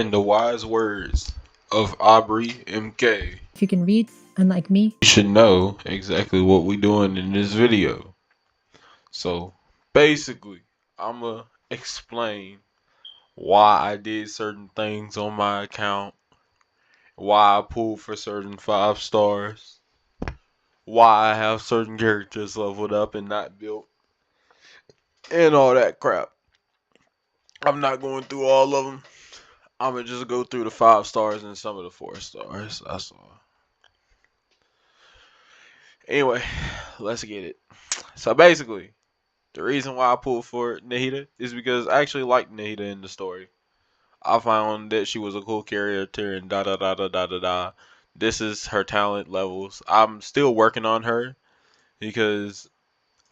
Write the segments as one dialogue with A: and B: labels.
A: In the wise words of Aubrey MK,
B: If you can read, unlike me,
A: you should know exactly what we doing in this video. So basically, I'ma explain why I did certain things on my account, why I pulled for certain 5 stars, why I have certain characters leveled up and not built, and all that crap. I'm not going through all of them. I'm gonna just go through the 5 stars and some of the 4 stars. That's all. Anyway, let's get it. So basically, the reason why I pulled for Nahida is because I actually liked Nahida in the story. I found that she was a cool character and da da da da da da da. This is her talent levels. I'm still working on her because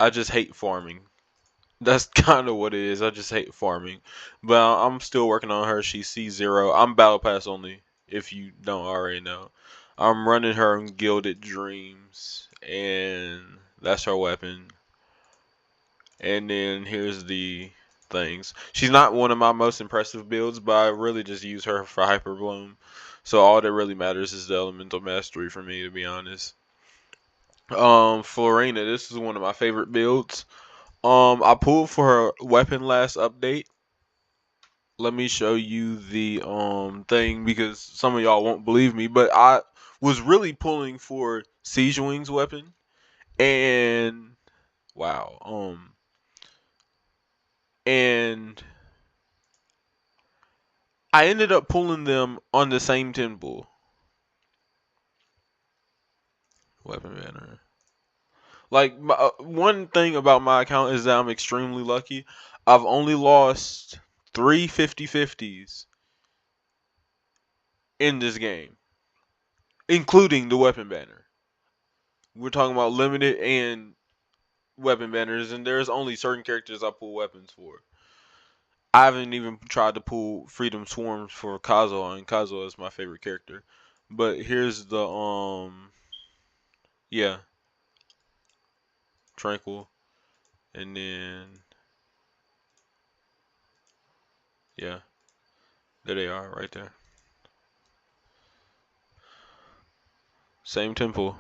A: I just hate farming. That's kind of what it is. I just hate farming. But I'm still working on her. She's C0. I'm Battle Pass only, if you don't already know. I'm running her in Gilded Dreams, and that's her weapon. And then here's the things. She's not one of my most impressive builds, but I really just use her for Hyper Bloom. So all that really matters is the Elemental Mastery for me, to be honest. Furina, this is one of my favorite builds. I pulled for her weapon last update. Let me show you the thing because some of y'all won't believe me, but I was really pulling for Sigewinne's weapon, and wow, and I ended up pulling them on the same temple. Weapon banner. Like one thing about my account is that I'm extremely lucky. I've only lost 3 50/50s in this game, including the weapon banner. We're talking about limited and weapon banners, and there's only certain characters I pull weapons for. I haven't even tried to pull Freedom Swarms for Kazuha, and Kazuha is my favorite character. But here's the yeah, Tranquil, and then yeah, there they are right there. Same temple.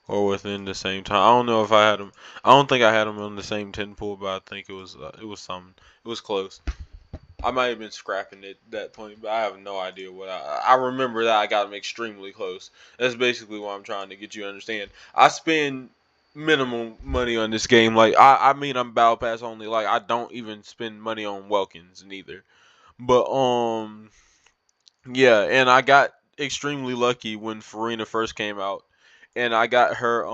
A: Or within the same time. I don't know if I had them. I don't think I had them on the same 10 pool, but I think it was something. It was close. I might have been scrapping it at that point, but I have no idea what I remember that I got them extremely close. That's basically what I'm trying to get you to understand. I spend minimum money on this game. Like I mean I'm Battle Pass only. Like I don't even spend money on Welkins neither. But yeah, and I got extremely lucky when Furina first came out, and I got her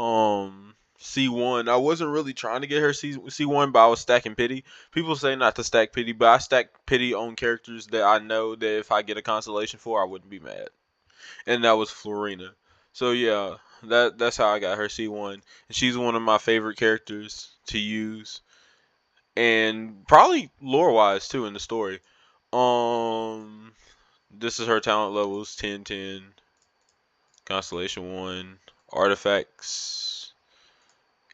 A: C1. I wasn't really trying to get her C1, but I was stacking pity. People say not to stack pity, but I stack pity on characters that I know that if I get a constellation for, I wouldn't be mad, and that was Furina. So yeah, that's how I got her C1, and she's one of my favorite characters to use, and probably lore wise too in the story. Um, this is her talent levels 10, 10, Constellation 1, artifacts.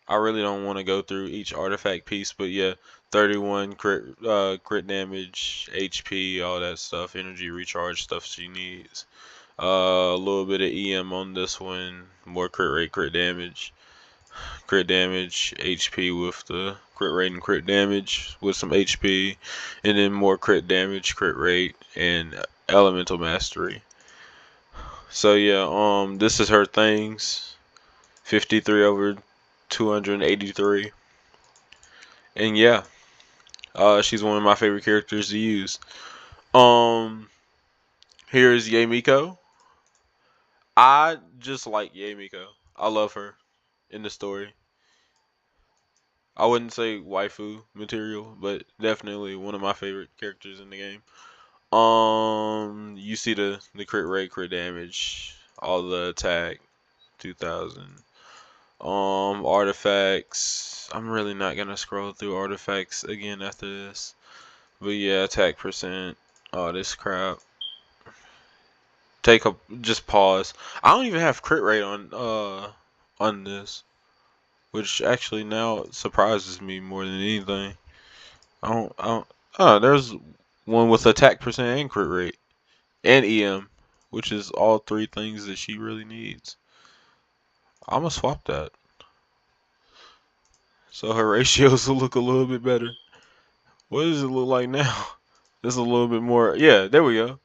A: I really don't want to go through each artifact piece, but yeah, 31 crit damage, HP, all that stuff, energy recharge stuff she needs. A little bit of EM on this one, more crit rate, crit damage, HP with the crit rate and crit damage with some HP, and then more crit damage, crit rate, and elemental mastery. So yeah, this is her things. 53 over 283. And yeah, she's one of my favorite characters to use. Um, here's Yae Miko. I just like Yae Miko. I love her in the story. I wouldn't say waifu material, but definitely one of my favorite characters in the game. You see the crit rate, crit damage, all the attack, 2000. Artifacts. I'm really not gonna scroll through artifacts again after this. But yeah, attack percent, all this crap. Just pause. I don't even have crit rate on this. which actually now surprises me more than anything. I don't. Oh, there's one with attack percent and crit rate and EM, which is all three things that she really needs. I'm gonna swap that so her ratios will look a little bit better. What does it look like now? Just a little bit more. Yeah, there we go.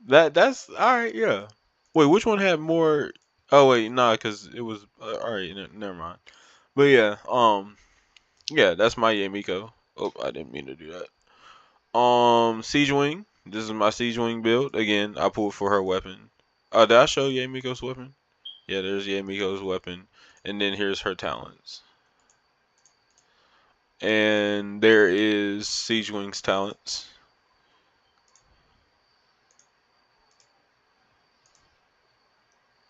A: That's all right. Yeah. Wait, which one had more? Oh wait, nah, because it was all right. Never mind. But yeah, yeah, that's my Yae Miko. Oh, I didn't mean to do that. Siege Wing. This is my Siege Wing build. Again, I pulled for her weapon. Did I show Yae Miko's weapon? Yeah, there's Yae Miko's weapon, and then here's her talents. And there is Siege Wing's talents.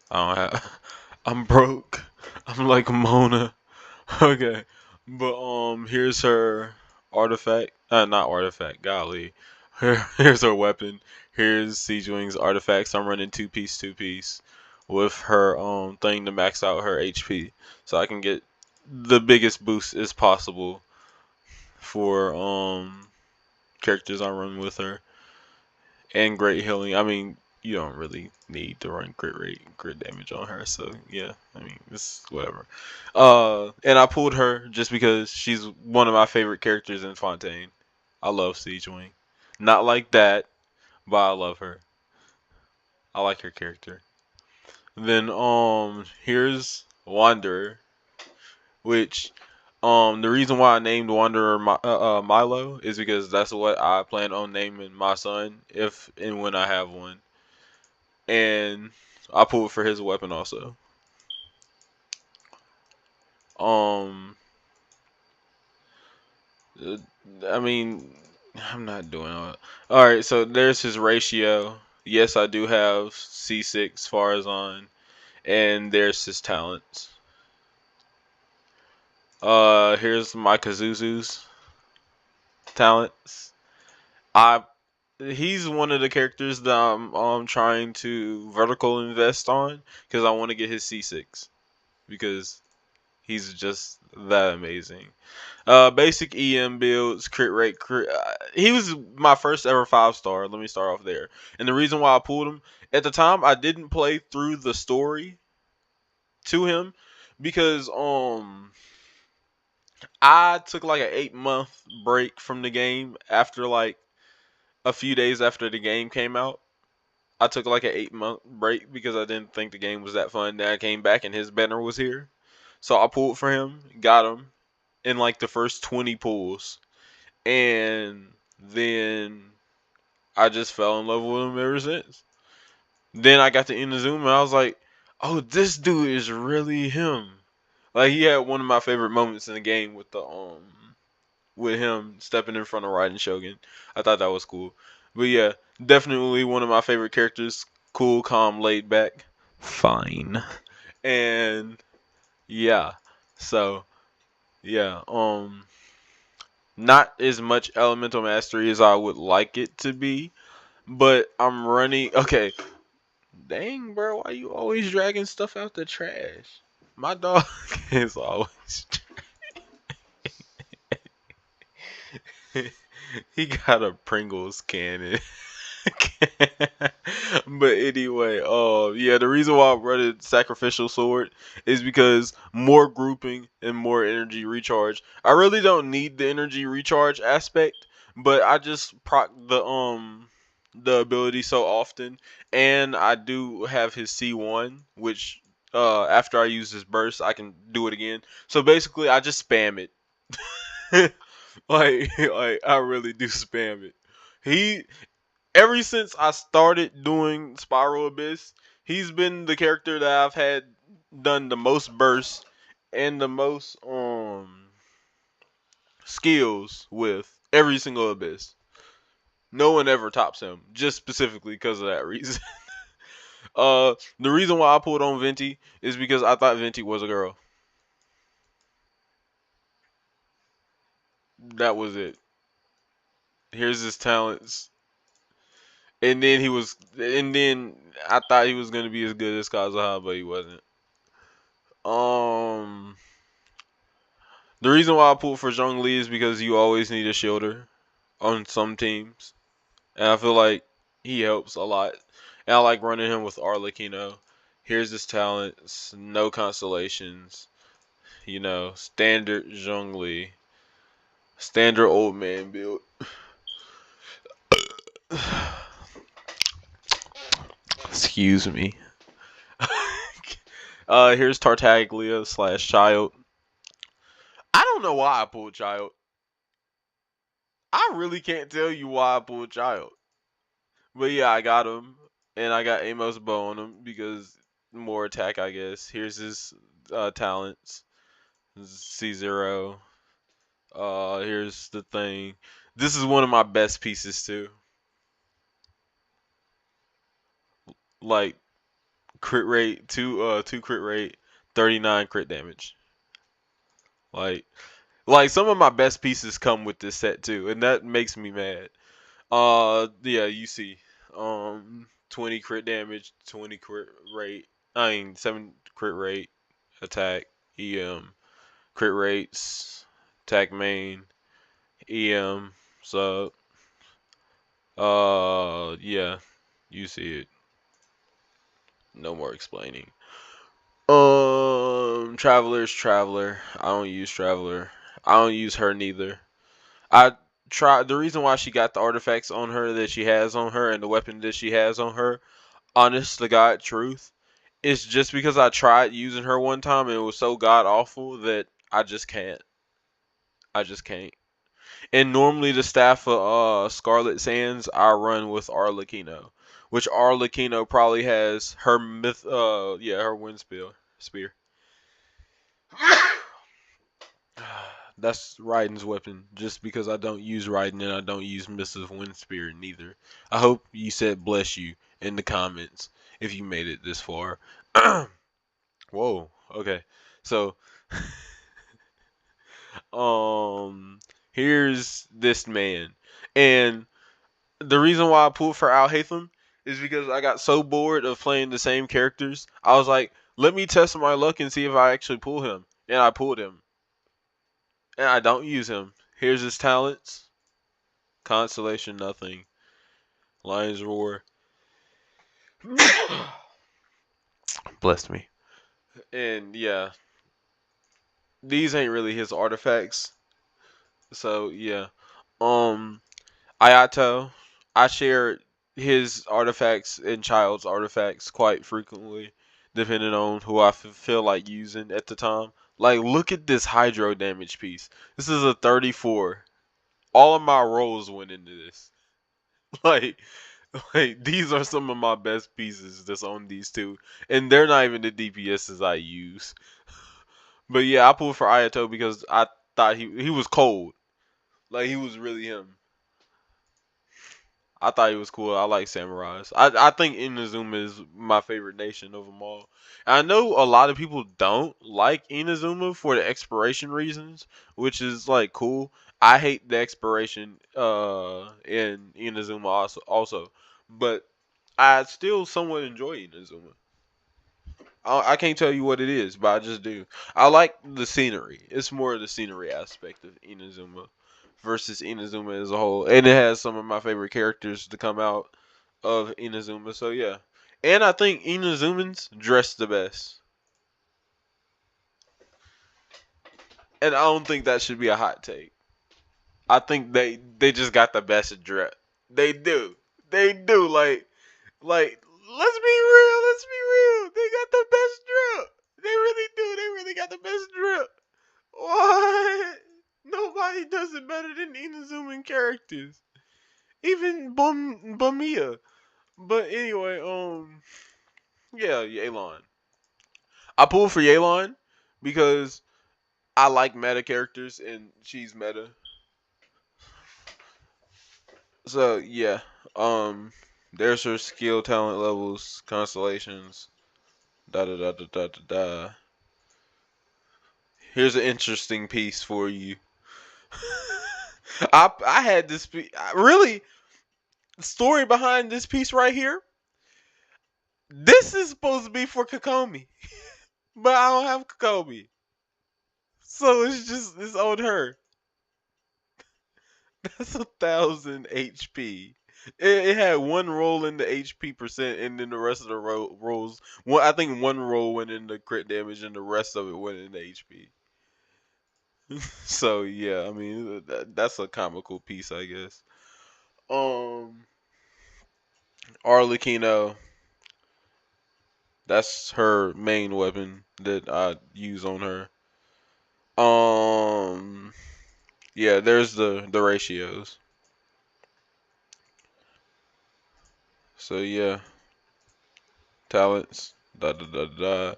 A: I don't have. I'm broke. I'm like Mona. Okay, but here's her artifact. Not artifact. Golly, here's her weapon. Here's Siege Wing's artifacts. I'm running two piece, with her thing to max out her HP, so I can get the biggest boost as possible for characters I run with her, and great healing. I mean, you don't really need to run crit rate and crit damage on her, so yeah. I mean, it's whatever. And I pulled her just because she's one of my favorite characters in Fontaine. I love Siege Wing. Not like that, but I love her. I like her character. Then here's Wanderer, which the reason why I named Wanderer Milo is because that's what I plan on naming my son if and when I have one. And I pulled for his weapon also. Um, uh, I mean, I'm not doing all that. All right, so there's his ratio. Yes, I do have C6 Farazan, and there's his talents. Here's my Kazuzu's talents. I He's one of the characters that I'm trying to vertical invest on because I want to get his C6 because he's just that amazing. Basic EM builds, crit rate, he was my first ever 5 star. Let me start off there. And the reason why I pulled him at the time, I didn't play through the story to him because I took like an 8 month break from the game after like a few days after the game came out. I took like an 8 month break because I didn't think the game was that fun. Then I came back and his banner was here, so I pulled for him, got him in like the first 20 pulls, and then I just fell in love with him ever since. Then I got to Inazuma and I was like, oh, this dude is really him. Like he had one of my favorite moments in the game with the with him stepping in front of Raiden Shogun. I thought that was cool. But yeah, definitely one of my favorite characters. Cool, calm, laid back. Fine. And yeah. So yeah, not as much elemental mastery as I would like it to be, but I'm running. Okay, dang, bro, why you always dragging stuff out the trash? My dog is always. He got a Pringles can. But anyway, yeah, the reason why I running sacrificial sword is because more grouping and more energy recharge. I really don't need the energy recharge aspect, but I just proc the ability so often, and I do have his C1, which after I use this burst, I can do it again. So basically, I just spam it. Like I really do spam it. He Ever since I started doing Spiral Abyss, he's been the character that I've had done the most bursts and the most skills with every single Abyss. No one ever tops him, just specifically because of that reason. The reason why I pulled on Venti is because I thought Venti was a girl. That was it. Here's his talents. And then I thought he was gonna be as good as Kazuha, but he wasn't. Um, the reason why I pulled for Zhongli is because you always need a shielder on some teams, and I feel like he helps a lot. And I like running him with Arlecchino. Here's his talents, no constellations. Standard Zhongli, standard old man build. Excuse me. Here's Tartaglia slash Child. I don't know why I pulled Child. I really can't tell you why I pulled Child. But yeah, I got him. And I got Amos Bow on him because more attack, I guess. Here's his talents. C0. Here's the thing. This is one of my best pieces too. Like crit rate, two crit rate, 39 crit damage. Like some of my best pieces come with this set too, and that makes me mad. Yeah, you see, 20 crit damage, 20 crit rate. I mean, 7 crit rate, attack, EM, crit rates, attack main, EM. So, yeah, you see it. No more explaining. Traveler's Traveler. I don't use Traveler. I don't use her neither. I try the reason why she got the artifacts on her that she has on her and the weapon that she has on her, honest to God truth, is just because I tried using her one time and it was so god awful that I just can't. I just can't. And normally the staff of Scarlet Sands I run with Arlecchino, which Arlecchino probably has her her wind spear. That's Raiden's weapon, just because I don't use Raiden and I don't use Mrs. Windspear neither. I hope you said bless you in the comments if you made it this far. Whoa, okay. So, um, here's this man. And the reason why I pulled for Alhaitham is because I got so bored of playing the same characters. I was like, let me test my luck and see if I actually pull him. And I pulled him. And I don't use him. Here's his talents. Constellation, nothing. Lion's Roar. Blessed me. And yeah, these ain't really his artifacts. So yeah. Um Ayato. I share his artifacts and Child's artifacts quite frequently, depending on who I feel like using at the time. Like, look at this hydro damage piece. This is a 34. All of my rolls went into this. Like, these are some of my best pieces that's on these two, and they're not even the DPSs I use. But yeah, I pulled for Ayato because I thought he was cold. Like, he was really him. I thought he was cool. I like samurais. I think Inazuma is my favorite nation of them all. And I know a lot of people don't like Inazuma for the expiration reasons, which is like cool. I hate the expiration in Inazuma also, but I still somewhat enjoy Inazuma. I can't tell you what it is, but I just do. I like the scenery. It's more of the scenery aspect of Inazuma versus Inazuma as a whole, and it has some of my favorite characters to come out of Inazuma. So yeah, and I think Inazumans dress the best, and I don't think that should be a hot take. I think they just got the best dress. They do. They do. Like, let's be real. Let's be real. They got the best drip. They really do. They really got the best drip. What? Nobody does it better than Inazuman characters. Even Bumia. But anyway, yeah, Yelan. I pulled for Yelan because I like meta characters and she's meta. So yeah, there's her skill, talent levels, constellations. Da da da da da da da. Here's an interesting piece for you. I had this really story behind this piece right here. This is supposed to be for Kokomi. but I don't have Kobe, so it's on her. That's 1,000 HP. It had one roll in the HP percent, and then the rest of the rolls. One, I think one roll went into crit damage, and the rest of it went into HP. So yeah, I mean that's a comical piece, I guess. Um, Arlecchino, that's her main weapon that I use on her. Um, yeah, there's the ratios. So yeah, talents. Da da da da.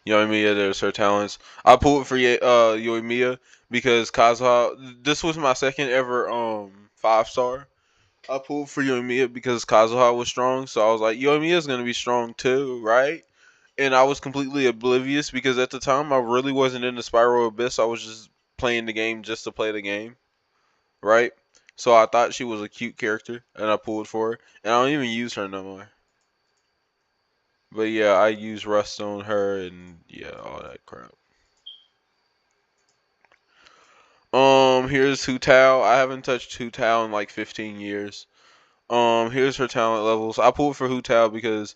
A: Yoimiya, there's her talents. I pulled for Yoimiya because Kazuha. This was my second ever 5 star. I pulled for Yoimiya because Kazuha was strong, so I was like, Yoimiya's gonna be strong too, right? And I was completely oblivious because at the time I really wasn't in the Spiral Abyss. I was just playing the game just to play the game, right? So I thought she was a cute character, and I pulled for her, and I don't even use her no more. But yeah, I use Rust on her, and yeah, all that crap. Here's Hu Tao. I haven't touched Hu Tao in like 15 years. Here's her talent levels. I pulled for Hu Tao because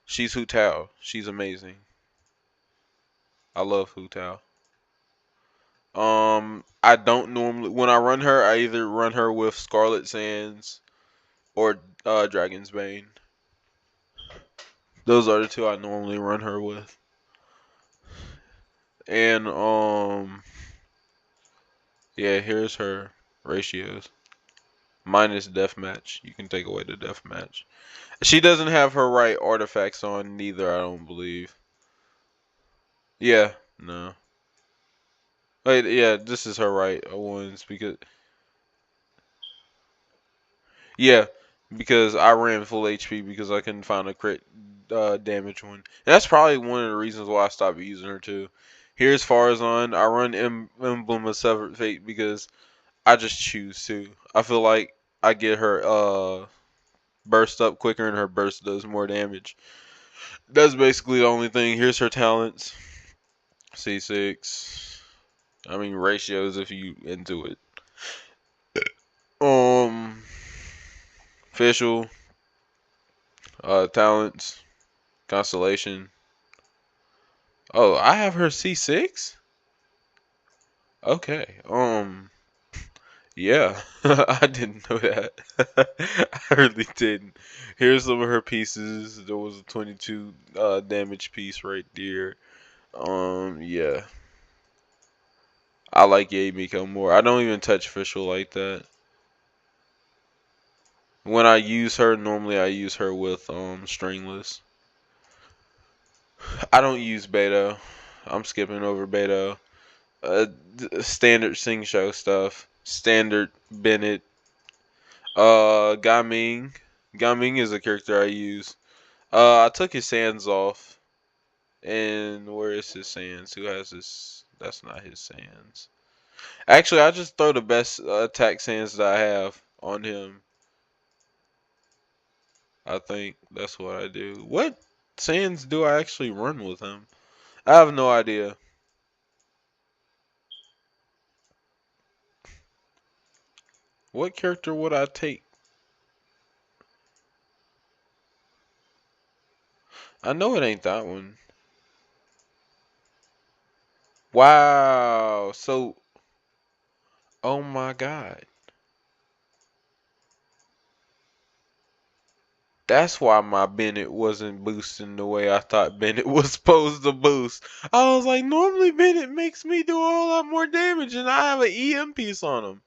A: she's Hu Tao. She's amazing. I love Hu Tao. I don't normally when I run her, I either run her with Scarlet Sands or Dragon's Bane. Those are the two I normally run her with. And yeah, here's her ratios. Minus deathmatch. You can take away the deathmatch. She doesn't have her right artifacts on neither, I don't believe. Yeah, no. Wait, yeah, this is her right ones because yeah, because I ran full HP because I couldn't find a crit damage one. And that's probably one of the reasons why I stopped using her too. Here's Farazan. I run Emblem of Severed Fate because I just choose to. I feel like I get her burst up quicker and her burst does more damage. That's basically the only thing. Here's her talents. C6. I mean ratios if you into it. Um Official talents, constellation. Oh, I have her C6? Okay. Yeah. I didn't know that. I really didn't. Here's some of her pieces. There was a 22 damage piece right there. Yeah. I like Yae Miko more. I don't even touch official like that. When I use her, normally I use her with stringless. I don't use Beto. I'm skipping over Beto. Standard Sing Show stuff. Standard Bennett. Gaming. Gaming is a character I use. I took his sands off. And where is his sands? Who has his? That's not his sands. Actually, I just throw the best attack sands that I have on him. I think that's what I do. What sands do I actually run with him? I have no idea. What character would I take? I know it ain't that one. Wow. So, oh my God. That's why my Bennett wasn't boosting the way I thought Bennett was supposed to boost. I was like, normally Bennett makes me do a whole lot more damage, and I have an EM piece on him.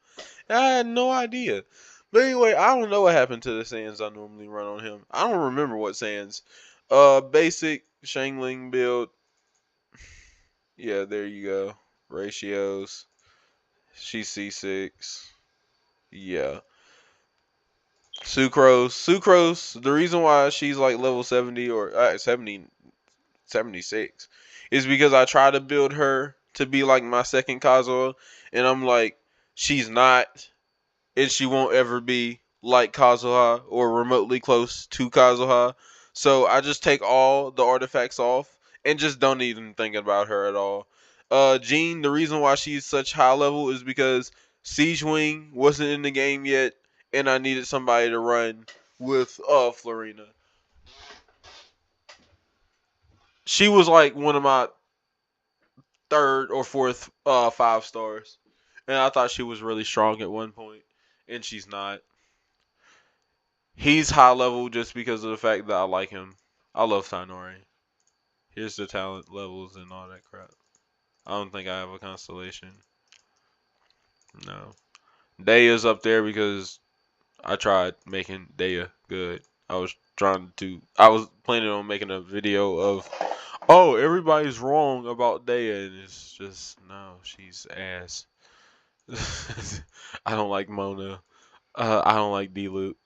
A: I had no idea. But anyway, I don't know what happened to the sands I normally run on him. I don't remember what sands. Basic Shangling build. Yeah, there you go. Ratios. She's C6. Yeah. Sucrose. The reason why she's like level 70 or 70, 76 is because I try to build her to be like my second Kazuha, and I'm like, she's not, and she won't ever be like Kazuha or remotely close to Kazuha. So I just take all the artifacts off, and just don't even think about her at all. Jean, the reason why she's such high level is because Sigewinne wasn't in the game yet, and I needed somebody to run with Furina. She was like one of my third or fourth 5 stars, and I thought she was really strong at one point, and she's not. He's high level just because of the fact that I like him. I love Tainori. Here's the talent levels and all that crap. I don't think I have a constellation. No. Daya's up there because I tried making Daya good. I was planning on making a video of, oh, everybody's wrong about Daya, and it's just, no, she's ass. I don't like Mona. I don't like D-Luke.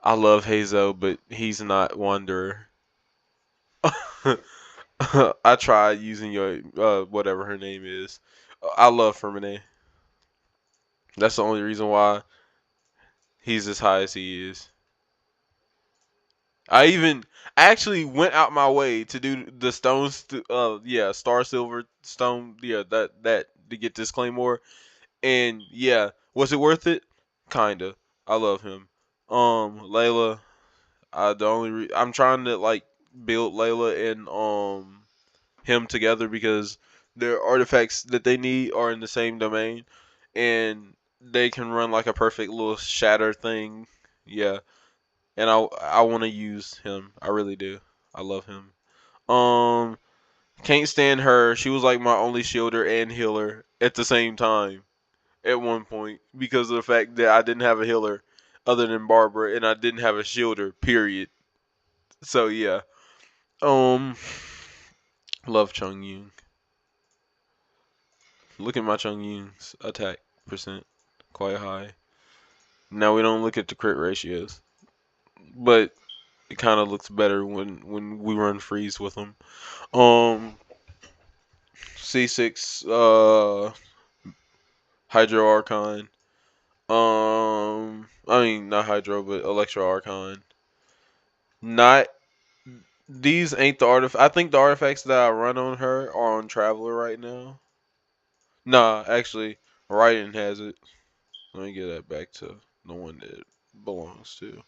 A: I love Hazo, but he's not Wanderer. I tried using your whatever her name is. I love Freminet. That's the only reason why he's as high as he is. I even actually went out my way to do the stones, yeah, Star Silver Stone, yeah, that to get this Claymore, and yeah, was it worth it? Kinda. I love him. Layla, I'm trying to like build Layla and him together because their artifacts that they need are in the same domain, and they can run like a perfect little shatter thing. Yeah, and I want to use him. I really do. I love him. Um, can't stand her. She was like my only shielder and healer at the same time at one point because of the fact that I didn't have a healer other than Barbara and I didn't have a shielder. Period. So yeah. Um, love Chung Yun. Look at my Chung Yun's attack percent, quite high. Now we don't look at the crit ratios, but it kind of looks better when we run freeze with them. Um, C6 Hydro Archon. I mean not Hydro, but Electro Archon. Not these ain't the artifact. I think the artifacts that I run on her are on Traveler right now. Nah, actually, Raiden has it. Let me get that back to the one that it belongs to.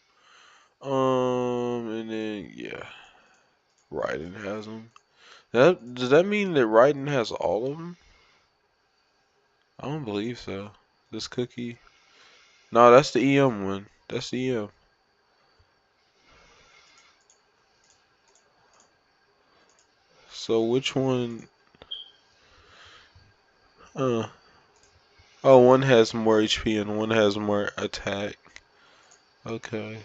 A: And then yeah, Raiden has them. Does that mean that Raiden has all of them? I don't believe so. This cookie. No, that's the EM one. That's the EM. So which one? Uh. Oh, one has more HP and one has more attack. Okay.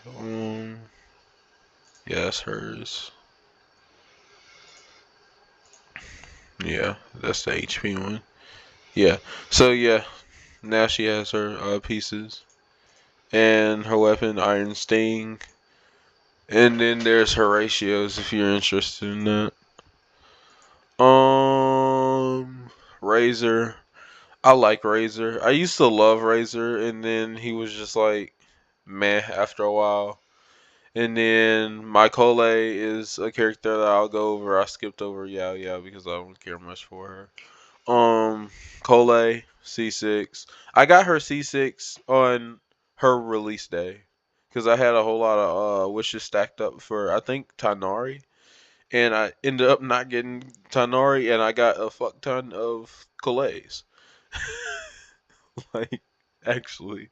A: Yeah, that's hers. Yeah, that's the HP one. Yeah. So yeah, now she has her pieces and her weapon, Iron Sting, and then there's her ratios if you're interested in that. Razor. I like Razor. I used to love Razor, and then he was just like meh after a while. And then my Cole is a character that I'll go over. I skipped over Yao Yao because I don't care much for her. Cole C6. I got her C6 on her release day because I had a whole lot of wishes stacked up for I think Tanari, and I ended up not getting Tanari, and I got a fuck ton of Coles. Like actually,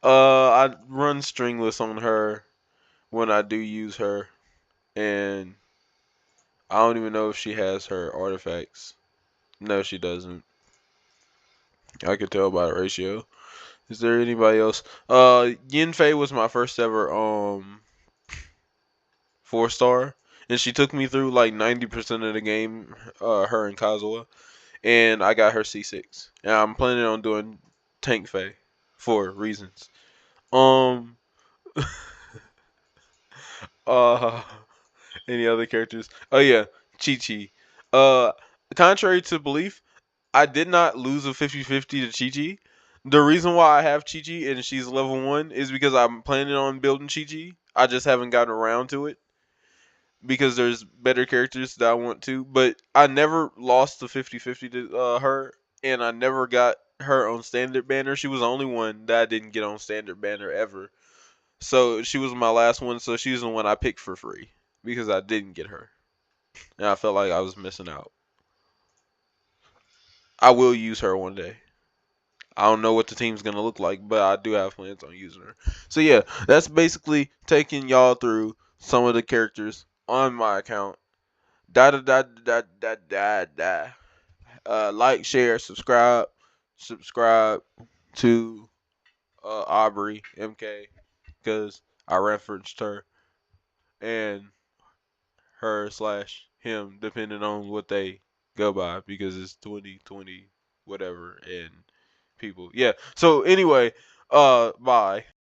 A: I run stringless on her when I do use her, and I don't even know if she has her artifacts. No, she doesn't. I could tell by the ratio. Is there anybody else? Yin was my first ever 4 star, and she took me through like 90% of the game. Her and Kazuha, and I got her C6, and I'm planning on doing Tank Faye for reasons. Um, uh, any other characters? Oh yeah, Qiqi. Uh, contrary to belief, I did not lose a 50-50 to Qiqi. The reason why I have Qiqi and she's level 1 is because I'm planning on building Qiqi. I just haven't gotten around to it. because there's better characters that I want to. But I never lost the 50-50 to her, and I never got her on standard banner. She was the only one that I didn't get on standard banner ever. So she was my last one. So she's the one I picked for free because I didn't get her, and I felt like I was missing out. I will use her one day. I don't know what the team's gonna look like, but I do have plans on using her. So yeah, that's basically taking y'all through some of the characters on my account. Da da da da da da da. Like, share, subscribe to Aubrey MK because I referenced her and her slash him depending on what they go by because it's 2020 whatever and people. Yeah. So anyway, bye.